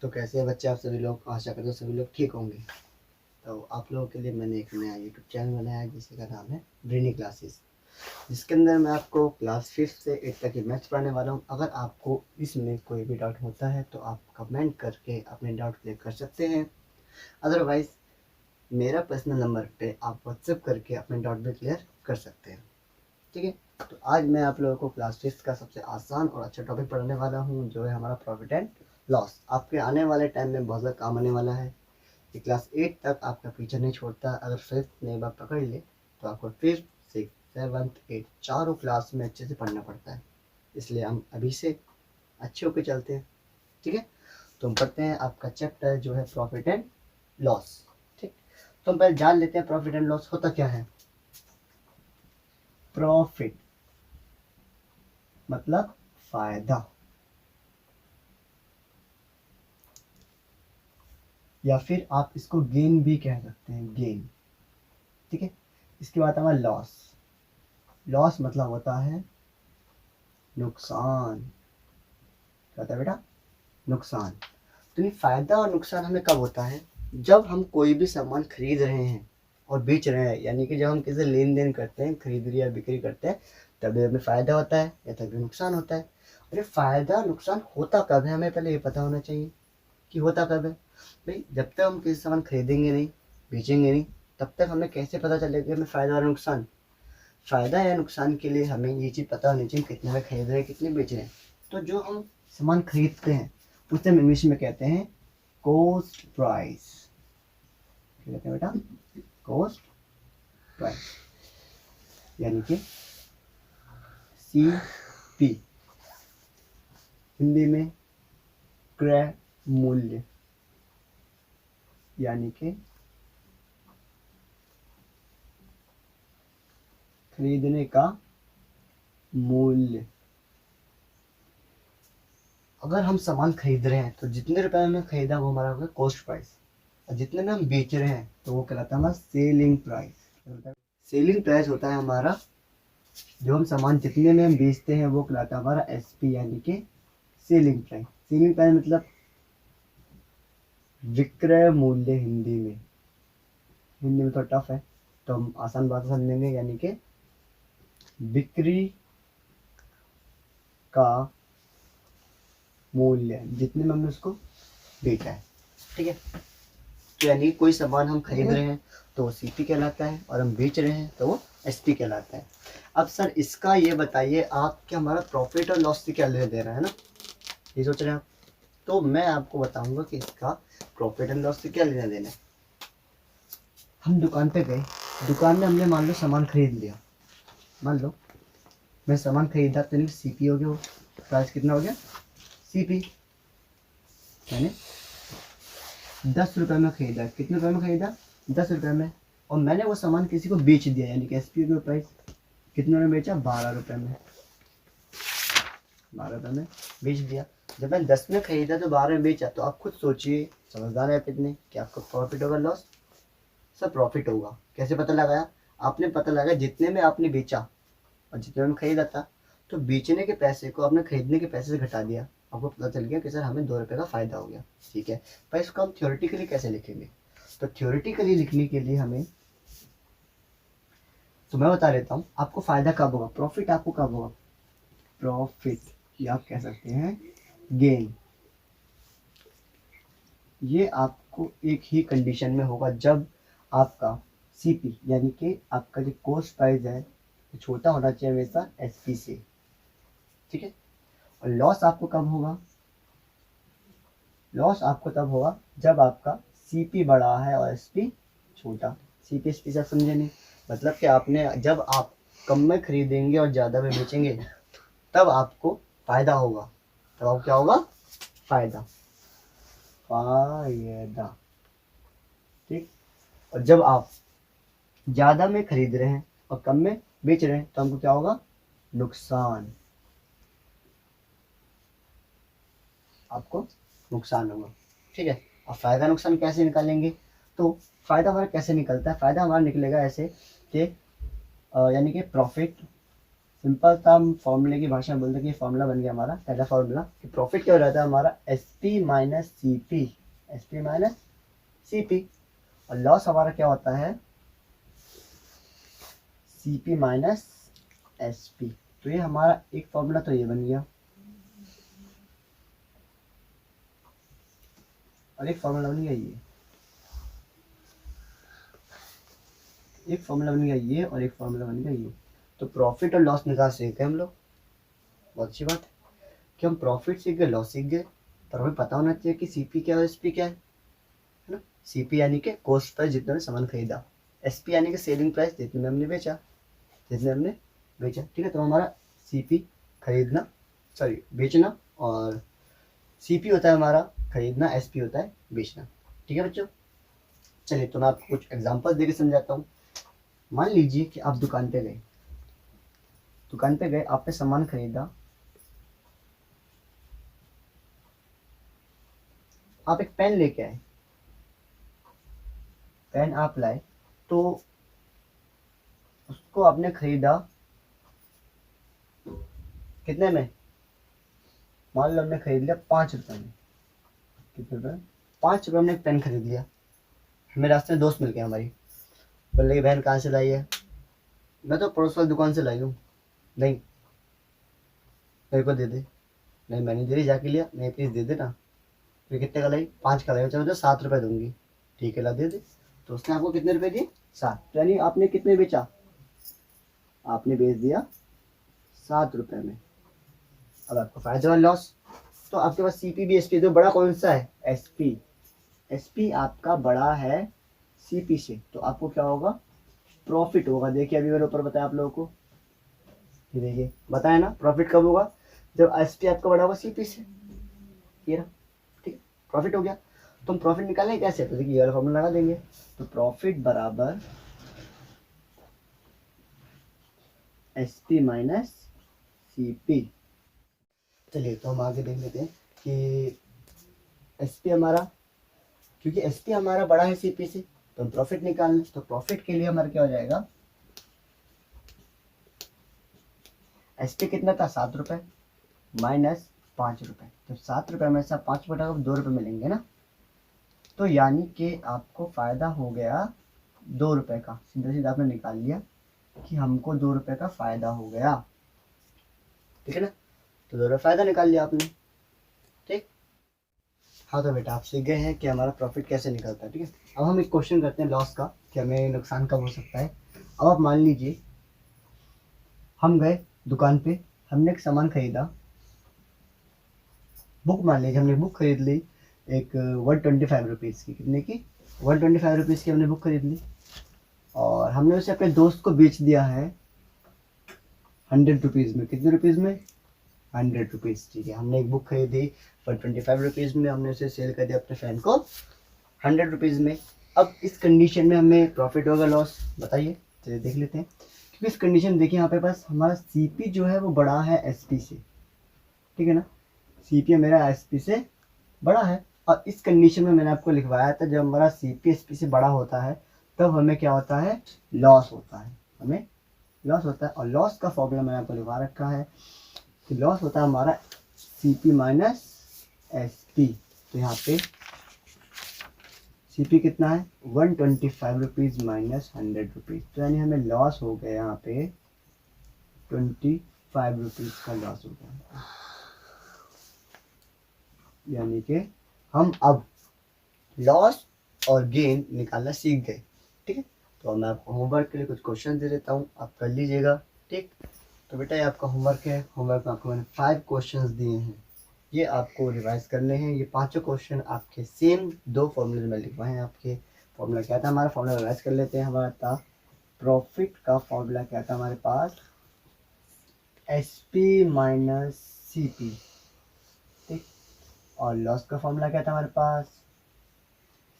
तो कैसे हैं बच्चे आप सभी लोग? आशा करते हैं सभी लोग ठीक होंगे। तो आप लोगों के लिए मैंने एक नया यूट्यूब चैनल बनाया है जिसका नाम है ब्रेनी क्लासेस, जिसके अंदर मैं आपको क्लास 5 से 8 तक की मैथ्स पढ़ाने वाला हूँ। अगर आपको इसमें कोई भी डाउट होता है तो आप कमेंट करके अपने डाउट क्लियर कर सकते हैं। अदरवाइज़ मेरा पर्सनल नंबर पे आप व्हाट्सएप करके अपने डाउट भी क्लियर कर सकते हैं। ठीक है, तो आज मैं आप लोगों को क्लास 5 का सबसे आसान और अच्छा टॉपिक पढ़ाने वाला हूँ, जो है हमारा प्रॉफिट एंड लॉस। आपके आने वाले टाइम में बहुत ज़्यादा काम आने वाला है। ये क्लास 8 तक आपका पीछे नहीं छोड़ता। अगर 5th में एक बार पकड़ ले तो आपको 5th 6th 7th 8 चारों क्लास में अच्छे से पढ़ना पड़ता है। इसलिए हम अभी से अच्छे होकर चलते हैं। ठीक है, तो हम पढ़ते हैं आपका चैप्टर जो है प्रॉफिट एंड लॉस। ठीक, तो हम पहले जान लेते हैं प्रॉफिट एंड लॉस होता क्या है। प्रॉफिट मतलब फायदा, या फिर आप इसको गेन भी कह सकते हैं, गेन। ठीक है, इसके बाद हमारा लॉस। लॉस मतलब होता है नुकसान। क्या होता है बेटा? नुकसान। तो ये फायदा और नुकसान हमें कब होता है? जब हम कोई भी सामान खरीद रहे हैं और बेच रहे हैं, यानी कि जब हम किसी लेन देन करते हैं, खरीदरी या बिक्री करते हैं, तभी हमें फायदा होता है या तभी नुकसान होता है। और ये फायदा नुकसान होता कब है, हमें पहले ये पता होना चाहिए कि होता कब है। भाई जब तक हम किसी सामान खरीदेंगे नहीं, बेचेंगे नहीं, तब तक हमें कैसे पता चलेगा कि हमें फ़ायदा और नुकसान? फ़ायदा या नुकसान के लिए हमें ये चीज़ पता होनी चाहिए, कितने में खरीद रहे हैं, कितने बेच रहे हैं। तो जो हम सामान खरीदते हैं उसे हम इंग्लिश में कहते हैं कॉस्ट प्राइस। क्या कहते हैं बेटा? कॉस्ट प्राइस, यानी कि CP, हिंदी में क्रय मूल्य, यानी कि खरीदने का मूल्य। अगर हम सामान खरीद रहे हैं तो जितने रुपए में हमने खरीदा वो हमारा होगा कॉस्ट प्राइस, और जितने में हम बेच रहे हैं तो वो कहलाता है हमारा सेलिंग प्राइस। सेलिंग प्राइस होता है हमारा, जो हम सामान जितने में हम बेचते हैं वो कहलाता है हमारा SP, यानी कि सेलिंग प्राइस। सेलिंग प्राइस मतलब विक्रय मूल्य हिंदी में। हिंदी में तो टफ है, तो हम आसान बात समझेंगे, यानी कि बिक्री का मूल्य, जितने में हमने उसको बेचा है। ठीक है, तो यानी कोई सामान हम खरीद रहे हैं तो वो CP कहलाता है, और हम बेच रहे हैं तो वो SP कहलाता है। अब सर इसका ये बताइए आप कि हमारा प्रॉफिट और लॉस से क्या लेना देना है ना, ये सोच रहे हैं आप। तो मैं आपको बताऊंगा कि इसका प्रॉफिट एंड लॉस से क्या लेना देना है। हम दुकान पे गए, दुकान में हमने मान लो सामान खरीद लिया। मान लो मैं सामान खरीदा तो CP हो गया, वो प्राइस कितना हो गया? CP। मैंने 10 रुपये में खरीदा। कितने रुपये में खरीदा? 10 रुपये में। और मैंने वो सामान किसी को बेच दिया, यानी कि SP के प्राइस कितने में बेचा? 12 रुपये में। 12 रुपये में बेच दिया। जब मैंने 10 में खरीदा तो 12 में बेचा, तो आप खुद सोचिए, समझदार है कितने, कि आपको प्रॉफिट होगा लॉस? सब प्रॉफिट होगा। कैसे पता लगाया? आपने पता लगाया जितने में आपने बेचा और जितने में खरीदा था, तो बेचने के पैसे को आपने खरीदने के पैसे से घटा दिया। आपको पता चल गया कि सर हमें 2 रुपये का फ़ायदा हो गया। ठीक है, पर इसको हम थ्योरेटिकली कैसे लिखेंगे? तो थ्योरेटिकली लिखने के लिए हमें, तो मैं बता देता हूँ आपको फ़ायदा कब होगा, प्रॉफिट आपको कब होगा। प्रॉफिट या आप कह सकते हैं गेन, ये आपको एक ही कंडीशन में होगा, जब आपका CP यानी कि आपका जो कॉस्ट प्राइस है वो छोटा होना चाहिए हमेशा SP से। ठीक है, और लॉस आपको कब होगा? लॉस आपको तब होगा जब आपका CP बड़ा है और SP छोटा। CP SP से आप समझे नहीं? मतलब कि आपने, जब आप कम में खरीदेंगे और ज़्यादा में बेचेंगे तब आपको फ़ायदा होगा। तब आपको क्या होगा? फ़ायदा, फायदा। ठीक, और जब आप ज़्यादा में खरीद रहे हैं और कम में बेच रहे हैं तो हमको क्या होगा? नुकसान। आपको नुकसान होगा। ठीक है, अब फ़ायदा नुकसान कैसे निकालेंगे? तो फ़ायदा हमारा कैसे निकलता है? फ़ायदा हमारा निकलेगा ऐसे कि यानी कि प्रॉफिट सिंपल था, हम फॉर्मूले की भाषा में बोलते हैं कि फॉर्मूला बन गया हमारा पहला फॉर्मूला कि प्रॉफिट क्या हो जाता है हमारा S P minus C P, S P minus C P, और लॉस हमारा क्या होता है C P minus S P. तो ये हमारा एक फॉर्मूला तो ये बन गया, और एक फॉर्मूला बन गया ये, एक फॉर्मूला बन गया ये, और एक फॉर्मूला बन गया ये। तो प्रॉफिट और लॉस निकाल सीख गए हम लोग, बहुत अच्छी बात है कि हम प्रॉफिट सीख गए, लॉस सीख गए, पर हमें पता होना चाहिए कि सीपी क्या है, एसपी क्या है ना। सीपी यानी कि कॉस्ट प्राइस जितना हमने सामान खरीदा, एसपी यानी कि सेलिंग प्राइस जितने में हमने बेचा, जितने हमने बेचा, ठीक है। तो हमारा सीपी खरीदना, सॉरी बेचना, और सीपी होता है हमारा खरीदना, एसपी होता है बेचना, ठीक है बच्चों। चलिए तो मैं आपको कुछ एग्जांपल देकर समझाता हूँ। मान लीजिए कि आप दुकान पे गए, दुकान पे गए, आपने सामान खरीदा, आप एक पेन लेके आए, पेन आप लाए, तो उसको आपने खरीदा कितने में, मान लो हमने खरीद लिया 5 रुपए में, कितने रुपए, 5 रुपए हमने एक पेन खरीद लिया। हमें रास्ते में दोस्त मिल गए हमारी, बोले बहन कहाँ से लाई है, मैं तो पड़ोस वाली दुकान से लाई हूँ। नहीं, मेरे को दे दे। नहीं मैं नहीं दे रही, जाके लिया, नहीं प्लीज दे देना। फिर कितने का लाई, 5 का लाई, चलो तो 7 रुपए दूंगी, ठीक है ला दे दे। तो उसने आपको कितने रुपए दिए, 7, यानी आपने कितने बेचा, आपने बेच दिया 7 रुपए में। अब आपको फायदा और लॉस, तो आपके पास सीपी भी एसपी, तो बड़ा कौन सा है, एसपी, एसपी आपका बड़ा है सीपी से, तो आपको क्या होगा, प्रॉफिट होगा। देखिए अभी मैंने ऊपर बताया आप लोगों को, ये देखिए बताया ना, प्रॉफिट कब होगा, जब एसपी आपका बड़ा होगा सीपी से, ये रहा, ठीक है, प्रॉफिट हो गया। तो हम प्रॉफिट निकालें कैसे, तो देखिए ये वाला फॉर्मूला लगा देंगे, तो प्रॉफिट बराबर एसपी माइनस सीपी। चलिए तो हम आगे देख लेते हैं कि एसपी हमारा, क्योंकि एसपी हमारा बड़ा है सीपी से, तो हम प्रॉफिट निकालना, तो प्रॉफिट के लिए हमारा क्या हो जाएगा, एसपी कितना था 7 रुपए माइनस 5 रुपए, तो 7 रुपए में से 5 रुपए 2 रुपए मिलेंगे ना, तो यानी कि आपको फायदा हो गया 2 रुपए का, सीधा सीधा आपने निकाल लिया कि हमको 2 रुपए का फायदा हो गया, ठीक है ना। तो 2 रुपए फायदा निकाल लिया आपने, ठीक। हाँ तो बेटा आप सीख गए हैं कि हमारा प्रॉफिट कैसे निकलता है, ठीक है। अब हम एक क्वेश्चन करते हैं लॉस का, कि हमें नुकसान कब हो सकता है। अब आप मान लीजिए हम गए दुकान पे, हमने एक सामान खरीदा, बुक मान लीजिए हमने बुक खरीद ली एक 125 रुपीज़ की, कितने की, 125 रुपीज़ की हमने बुक खरीद ली, और हमने उसे अपने दोस्त को बेच दिया है 100 रुपीज़ में, कितने रुपीज़ में, 100 रुपीज़, ठीक है। हमने एक बुक खरीदी 125 रुपीज़ में, हमने उसे सेल कर दिया अपने फ्रेंड को 100 रुपीज़ में। अब इस कंडीशन में हमें प्रॉफिट होगा लॉस, बताइए, चलिए देख लेते हैं। क्योंकि इस कंडीशन देखिए यहाँ पे पास हमारा सीपी जो है वो बड़ा है एसपी से, ठीक है ना, सीपी मेरा एसपी से बड़ा है, और इस कंडीशन में मैंने आपको लिखवाया था जब हमारा सीपी एसपी से बड़ा होता है तब हमें क्या होता है, लॉस होता है, हमें लॉस होता है। और लॉस का फॉर्मूला मैंने आपको लिखवा रखा है कि लॉस होता है हमारा सीपी माइनस एसपी। तो यहाँ पे सीपी कितना है 125 माइनस 100 रुपीज़, तो यानी हमें लॉस हो गया यहाँ पे 25 रुपीज़ का लॉस हो गया, यानी कि हम अब लॉस और गेन निकालना सीख गए, ठीक है। तो मैं आपको होमवर्क के लिए कुछ क्वेश्चन दे देता हूँ, आप कर लीजिएगा, ठीक। तो बेटा ये आपका होमवर्क है, होमवर्क में आपको मैंने 5 क्वेश्चंस दिए हैं, ये आपको रिवाइज करने हैं। ये 5 क्वेश्चन आपके सेम 2 फॉर्मूले में लिखवाए हैं आपके। फॉर्मूला क्या था हमारा, फॉर्मूला रिवाइज कर लेते हैं। हमारा था प्रॉफिट का फॉर्मूला क्या था हमारे पास, S P minus C P, ठीक। और लॉस का फॉर्मूला क्या था हमारे पास,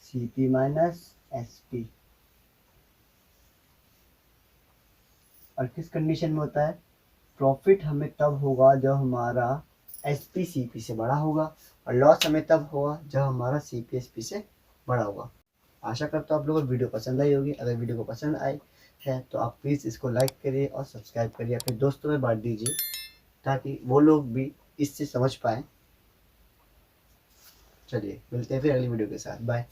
C P minus S P. और किस कंडीशन में होता है, प्रॉफिट हमें तब होगा जब हमारा एस पी सी पी से बड़ा होगा, और लॉस हमें तब होगा जब हमारा सी पी एस पी से बड़ा होगा। आशा करता हूँ आप लोगों को वीडियो पसंद आई होगी। अगर वीडियो को पसंद आए है तो आप प्लीज़ इसको लाइक करिए और सब्सक्राइब करिए, अपने दोस्तों में बांट दीजिए ताकि वो लोग भी इससे समझ पाएँ। चलिए मिलते हैं फिर अगली वीडियो के साथ, बाय।